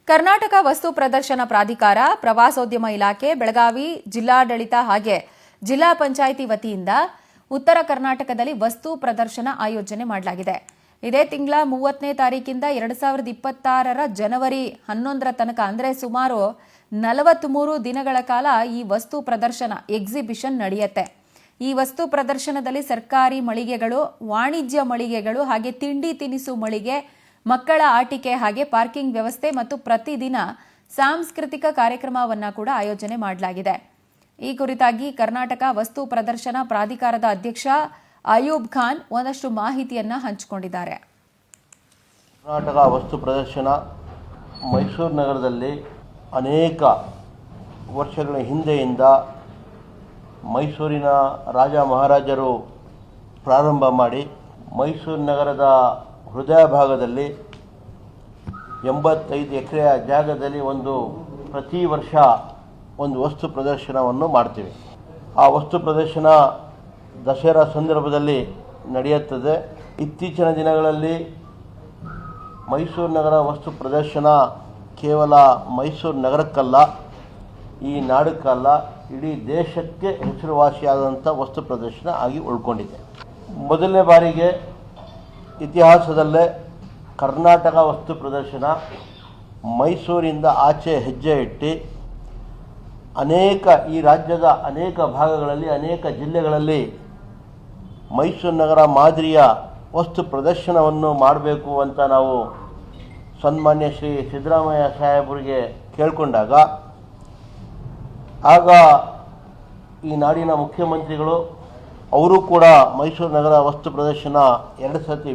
ಕರ್ನಾಟಕ ವಸ್ತು ಪ್ರದರ್ಶನ ಪ್ರಾಧಿಕಾರ, ಪ್ರವಾಸೋದ್ಯಮ ಇಲಾಖೆ, ಬೆಳಗಾವಿ ಜಿಲ್ಲಾಡಳಿತ ಹಾಗೆ ಜಿಲ್ಲಾ ಪಂಚಾಯಿತಿ ವತಿಯಿಂದ ಉತ್ತರ ಕರ್ನಾಟಕದಲ್ಲಿ ವಸ್ತು ಪ್ರದರ್ಶನ ಆಯೋಜನೆ ಮಾಡಲಾಗಿದೆ. ಇದೇ ತಿಂಗಳ 30ನೇ ತಾರೀಕಿಂದ 2026ರ ಜನವರಿ 11ರ ತನಕ ಅಂದರೆ ಸುಮಾರು 43 ದಿನಗಳ ಕಾಲ ಈ ವಸ್ತು ಪ್ರದರ್ಶನ ಎಕ್ಸಿಬಿಷನ್ ನಡೆಯುತ್ತೆ. ಈ ವಸ್ತು ಪ್ರದರ್ಶನದಲ್ಲಿ ಸರ್ಕಾರಿ ಮಳಿಗೆಗಳು, ವಾಣಿಜ್ಯ ಮಳಿಗೆಗಳು ಹಾಗೆ ತಿಂಡಿ ತಿನಿಸು ಮಳಿಗೆ, ಮಕ್ಕಳ ಆಟಿಕೆ ಹಾಗೆ ಪಾರ್ಕಿಂಗ್ ವ್ಯವಸ್ಥೆ ಮತ್ತು ಪ್ರತಿದಿನ ಸಾಂಸ್ಕೃತಿಕ ಕಾರ್ಯಕ್ರಮವನ್ನು ಕೂಡ ಆಯೋಜನೆ ಮಾಡಲಾಗಿದೆ. ಈ ಕುರಿತಾಗಿ ಕರ್ನಾಟಕ ವಸ್ತು ಪ್ರದರ್ಶನ ಪ್ರಾಧಿಕಾರದ ಅಧ್ಯಕ್ಷ ಅಯೂಬ್ ಖಾನ್ ಒಂದಷ್ಟು ಮಾಹಿತಿಯನ್ನು ಹಂಚಿಕೊಂಡಿದ್ದಾರೆ. ಕರ್ನಾಟಕ ವಸ್ತು ಪ್ರದರ್ಶನ ಮೈಸೂರು ನಗರದಲ್ಲಿ ಅನೇಕ ವರ್ಷಗಳ ಹಿಂದೆಯಿಂದ ಮೈಸೂರಿನ ರಾಜ ಮಹಾರಾಜರು ಪ್ರಾರಂಭ ಮಾಡಿ ಮೈಸೂರು ನಗರದ ಹೃದಯ ಭಾಗದಲ್ಲಿ 85 ಎಕರೆಯ ಜಾಗದಲ್ಲಿ ಪ್ರತಿ ವರ್ಷ ಒಂದು ವಸ್ತು ಪ್ರದರ್ಶನವನ್ನು ಮಾಡ್ತೀವಿ. ಆ ವಸ್ತು ಪ್ರದರ್ಶನ ದಸರಾ ಸಂದರ್ಭದಲ್ಲಿ ನಡೆಯುತ್ತದೆ. ಇತ್ತೀಚಿನ ದಿನಗಳಲ್ಲಿ ಮೈಸೂರು ನಗರ ವಸ್ತು ಪ್ರದರ್ಶನ ಕೇವಲ ಮೈಸೂರು ನಗರಕ್ಕಲ್ಲ, ಈ ನಾಡಕ್ಕಲ್ಲ, ಇಡೀ ದೇಶಕ್ಕೆ ಹೆಸರುವಾಸಿಯಾದಂಥ ವಸ್ತು ಪ್ರದರ್ಶನ ಆಗಿ ಉಳ್ಕೊಂಡಿದೆ. ಮೊದಲನೇ ಬಾರಿಗೆ ಇತಿಹಾಸದಲ್ಲೇ ಕರ್ನಾಟಕ ವಸ್ತು ಪ್ರದರ್ಶನ ಮೈಸೂರಿಂದ ಆಚೆ ಹೆಜ್ಜೆ ಇಟ್ಟು ಈ ರಾಜ್ಯದ ಅನೇಕ ಭಾಗಗಳಲ್ಲಿ, ಅನೇಕ ಜಿಲ್ಲೆಗಳಲ್ಲಿ ಮೈಸೂರು ನಗರ ಮಾದರಿಯ ವಸ್ತು ಪ್ರದರ್ಶನವನ್ನು ಮಾಡಬೇಕು ಅಂತ ನಾವು ಸನ್ಮಾನ್ಯ ಶ್ರೀ ಸಿದ್ದರಾಮಯ್ಯ ಸಾಹೇಬರಿಗೆ ಕೇಳಿಕೊಂಡಾಗ ಆಗ ಈ ನಾಡಿನ ಮುಖ್ಯಮಂತ್ರಿಗಳು ಅವರು ಕೂಡ ಮೈಸೂರು ನಗರ ವಸ್ತು ಪ್ರದರ್ಶನ 2 ಸತಿ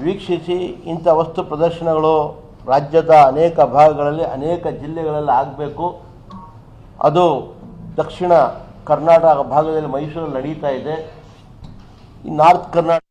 ವೀಕ್ಷಿಸಿ ಇಂಥ ವಸ್ತು ಪ್ರದರ್ಶನಗಳು ರಾಜ್ಯದ ಅನೇಕ ಭಾಗಗಳಲ್ಲಿ, ಅನೇಕ ಜಿಲ್ಲೆಗಳಲ್ಲಿ ಆಗಬೇಕು. ಅದು ದಕ್ಷಿಣ ಕರ್ನಾಟಕ ಭಾಗದಲ್ಲಿ ಮೈಸೂರಲ್ಲಿ ನಡೀತಾ ಇದೆ. ಈ ನಾರ್ತ್ ಕರ್ನಾಟಕ